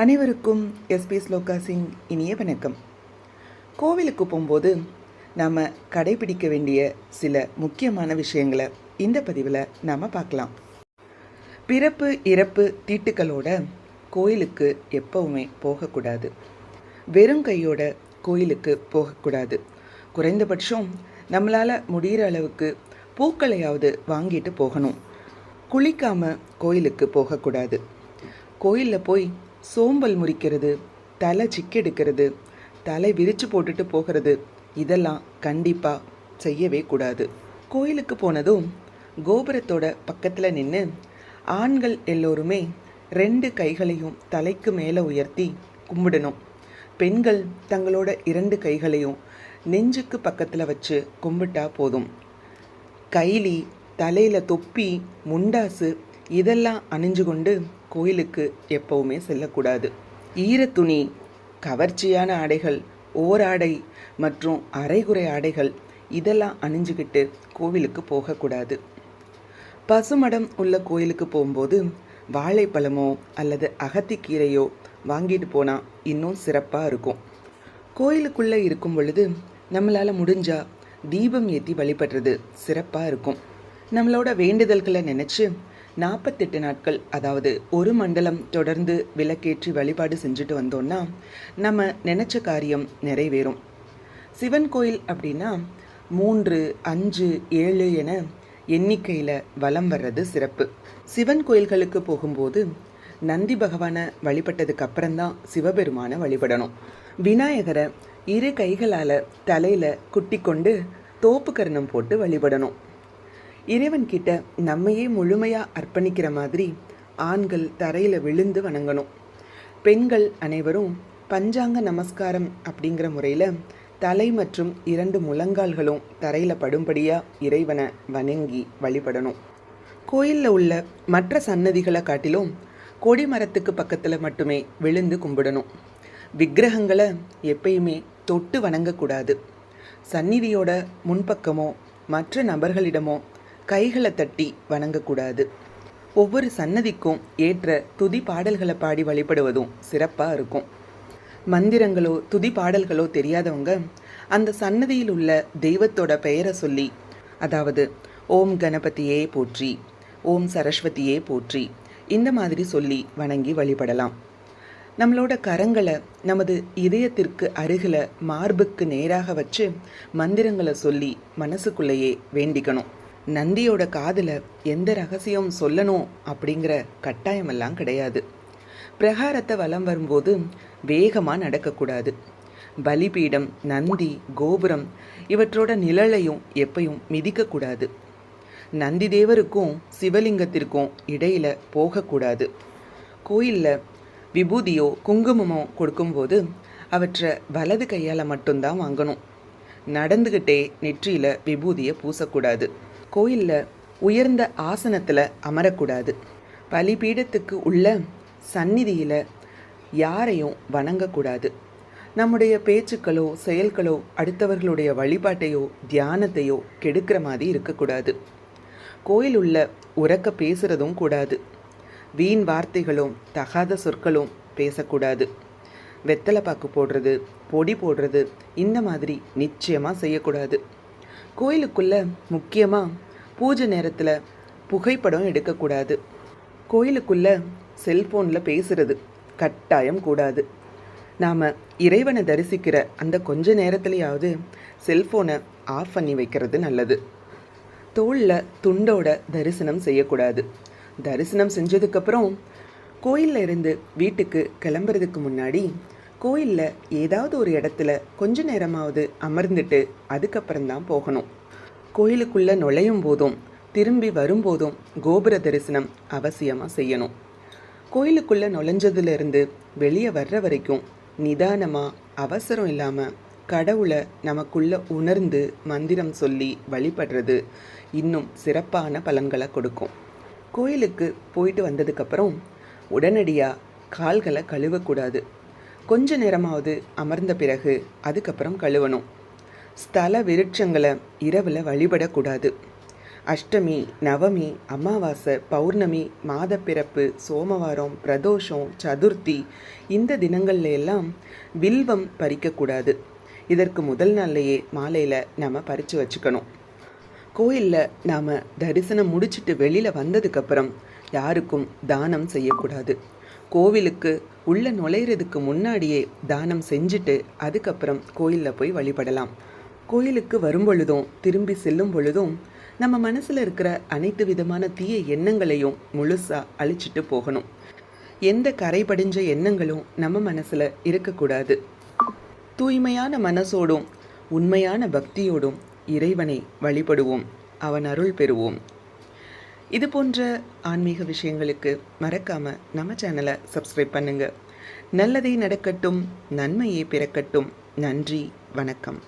அனைவருக்கும் எஸ்பி ஸ்லோகாஸின் இனிய வணக்கம். கோவிலுக்கு போகும்போது நாம் கடைபிடிக்க வேண்டிய சில முக்கியமான விஷயங்களை இந்த பதிவில் நாம் பார்க்கலாம். பிறப்பு இறப்பு தீட்டுக்களோட கோயிலுக்கு எப்பவுமே போகக்கூடாது. வெறும் கையோட கோயிலுக்கு போகக்கூடாது. குறைந்தபட்சம் நம்மளால் முடிகிற அளவுக்கு பூக்களையாவது வாங்கிட்டு போகணும். குளிக்காமல் கோயிலுக்கு போகக்கூடாது. கோயிலில் போய் சோம்பல் முறிக்கிறது, தலை சிக்கெடுக்கிறது, தலை விரித்து போட்டுட்டு போகிறது, இதெல்லாம் கண்டிப்பாக செய்யவே கூடாது. கோயிலுக்கு போனதும் கோபுரத்தோட பக்கத்தில் நின்று ஆண்கள் எல்லோருமே 2 கைகளையும் தலைக்கு மேலே உயர்த்தி கும்பிடணும். பெண்கள் தங்களோட 2 கைகளையும் நெஞ்சுக்கு பக்கத்தில் வச்சு கும்பிட்டா போதும். கைலி, தலையில் தொப்பி, முண்டாசு இதெல்லாம் அணிஞ்சு கொண்டு கோயிலுக்கு எப்பவுமே செல்லக்கூடாது. ஈரத்துணி, கவர்ச்சியான ஆடைகள், ஓராடை மற்றும் அரைகுறை ஆடைகள் இதெல்லாம் அணிஞ்சுக்கிட்டு கோவிலுக்கு போகக்கூடாது. பசுமடம் உள்ள கோயிலுக்கு போகும்போது வாழைப்பழமோ அல்லது அகத்திக்கீரையோ வாங்கிட்டு போனால் இன்னும் சிறப்பாக இருக்கும். கோயிலுக்குள்ளே இருக்கும் பொழுது நம்மளால் முடிஞ்சால் தீபம் ஏற்றி வழிபடுறது சிறப்பாக இருக்கும். நம்மளோட வேண்டுதல்களை நினச்சி 48 நாட்கள், அதாவது 1 மண்டலம் தொடர்ந்து விளக்கேற்றி வழிபாடு செஞ்சுட்டு வந்தோன்னா நம்ம நினச்ச காரியம் நிறைவேறும். சிவன் கோயில் அப்படின்னா 3, 5, 7 என எண்ணிக்கையில் வலம் வர்றது சிறப்பு. சிவன் கோயில்களுக்கு போகும்போது நந்தி பகவானை வழிபட்டதுக்கு அப்புறம்தான் சிவபெருமானை வழிபடணும். விநாயகரை 2 கைகளால் தலையில் குட்டி கொண்டு தோப்பு கர்ணம் போட்டு வழிபடணும். இறைவன்கிட்ட நம்மையே முழுமையாக அர்ப்பணிக்கிற மாதிரி ஆண்கள் தரையில் விழுந்து வணங்கணும். பெண்கள் அனைவரும் பஞ்சாங்க நமஸ்காரம் அப்படிங்கிற முறையில் தலை மற்றும் 2 முழங்கால்களும் தரையில் படும்படியாக இறைவனை வணங்கி வழிபடணும். கோயிலில் உள்ள மற்ற சன்னதிகளை காட்டிலும் கொடிமரத்துக்கு பக்கத்தில் மட்டுமே விழுந்து கும்பிடணும். விக்கிரகங்களை எப்பயுமே தொட்டு வணங்கக்கூடாது. சந்நிதியோட முன்பக்கமோ மற்ற நபர்களிடமோ கைகளை தட்டி வணங்கக்கூடாது. ஒவ்வொரு சன்னதிக்கும் ஏற்ற துதி பாடல்களை பாடி வழிபடுவதும் சிறப்பாக இருக்கும். மந்திரங்களோ துதி பாடல்களோ தெரியாதவங்க அந்த சன்னதியில் உள்ள தெய்வத்தோட பெயரை சொல்லி, அதாவது ஓம் கணபதியே போற்றி, ஓம் சரஸ்வதியே போற்றி, இந்த மாதிரி சொல்லி வணங்கி வழிபடலாம். நம்மளோட கரங்களை நமது இதயத்திற்கு அருகில் மார்புக்கு நேராக வச்சு மந்திரங்களை சொல்லி மனசுக்குள்ளேயே வேண்டிக்கணும். நந்தியோட காதில் எந்த ரகசியம் சொல்லணும் அப்படிங்கிற கட்டாயமெல்லாம் கிடையாது. பிரகாரத்தை வலம் வரும்போது வேகமாக நடக்கக்கூடாது. பலிபீடம், நந்தி, கோபுரம் இவற்றோட நிழலையும் எப்பையும் மிதிக்கக்கூடாது. நந்தி தேவருக்கும் சிவலிங்கத்திற்கும் இடையில் போகக்கூடாது. கோயிலில் விபூதியோ குங்குமமோ கொடுக்கும்போது அவற்றை வலது கையால் மட்டும்தான் வாங்கணும். நடந்துக்கிட்டே நெற்றியில் விபூதியை பூசக்கூடாது. கோயிலில் உயர்ந்த ஆசனத்தில் அமரக்கூடாது. பலிபீடத்துக்கு உள்ள சந்நிதியில் யாரையும் வணங்கக்கூடாது. நம்முடைய பேச்சுக்களோ செயல்களோ அடுத்தவர்களுடைய வழிபாட்டையோ தியானத்தையோ கெடுக்கிற மாதிரி இருக்கக்கூடாது. கோயில் உள்ள உரக்க பேசுகிறதும் கூடாது. வீண் வார்த்தைகளும் தகாத சொற்களும் பேசக்கூடாது. வெத்தலை பாக்கு போடுறது, பொடி போடுறது இந்த மாதிரி நிச்சயமாக செய்யக்கூடாது. கோயிலுக்குள்ளே முக்கியமாக பூஜை நேரத்தில் புகைப்படம் எடுக்கக்கூடாது. கோயிலுக்குள்ளே செல்ஃபோனில் பேசுகிறது கட்டாயம் கூடாது. நாம் இறைவனை தரிசிக்கிற அந்த கொஞ்ச நேரத்துலையாவது செல்ஃபோனை ஆஃப் பண்ணி வைக்கிறது நல்லது. தோளில் துண்டோட தரிசனம் செய்யக்கூடாது. தரிசனம் செஞ்சதுக்கப்புறம் கோயிலில் இருந்து வீட்டுக்கு கிளம்புறதுக்கு முன்னாடி கோயிலில் ஏதாவது ஒரு இடத்துல கொஞ்ச நேரமாவது அமர்ந்துட்டு அதுக்கப்புறம்தான் போகணும். கோயிலுக்குள்ளே நுழையும் போதும் திரும்பி வரும்போதும் கோபுர தரிசனம் அவசியமாக செய்யணும். கோயிலுக்குள்ளே நுழைஞ்சதுலேருந்து வெளியே வர்ற வரைக்கும் நிதானமாக அவசரம் இல்லாமல் கடவுளை நமக்குள்ளே உணர்ந்து மந்திரம் சொல்லி வழிபடுறது இன்னும் சிறப்பான பலன்களை கொடுக்கும். கோயிலுக்கு போயிட்டு வந்ததுக்கப்புறம் உடனடியாக கால்களை கழுவக்கூடாது. கொஞ்ச நேரமாவது அமர்ந்த பிறகு அதுக்கப்புறம் கழுவணும். ஸ்தல விருட்சங்களை இரவில் வழிபடக்கூடாது. அஷ்டமி, நவமி, அமாவாசை, பௌர்ணமி, மாதப்பிறப்பு, சோமவாரம், பிரதோஷம், சதுர்த்தி இந்த தினங்கள்ல எல்லாம் வில்வம் பறிக்கக்கூடாது. இதற்கு முதல் நாள்லையே மாலையில் நம்ம பறித்து வச்சுக்கணும். கோயிலில் நாம் தரிசனம் முடிச்சுட்டு வெளியில் வந்ததுக்கப்புறம் யாருக்கும் தானம் செய்யக்கூடாது. கோவிலுக்கு உள்ளே நுழையிறதுக்கு முன்னாடியே தானம் செஞ்சுட்டு அதுக்கப்புறம் கோயிலில் போய் வழிபடலாம். கோயிலுக்கு வரும் பொழுதும் திரும்பி செல்லும் பொழுதும் நம்ம மனசில் இருக்கிற அனைத்து விதமான தீய எண்ணங்களையும் முழுசாக அழிச்சிட்டு போகணும். எந்த கரை படிஞ்ச எண்ணங்களும் நம்ம மனசில் இருக்கக்கூடாது. தூய்மையான மனசோடும் உண்மையான பக்தியோடும் இறைவனை வழிபடுவோம், அவன் அருள் பெறுவோம். இது போன்ற ஆன்மீக விஷயங்களுக்கு மறக்காமல் நம்ம சேனலை சப்ஸ்கிரைப் பண்ணுங்கள். நல்லதே நடக்கட்டும், நன்மையே பிறக்கட்டும். நன்றி, வணக்கம்.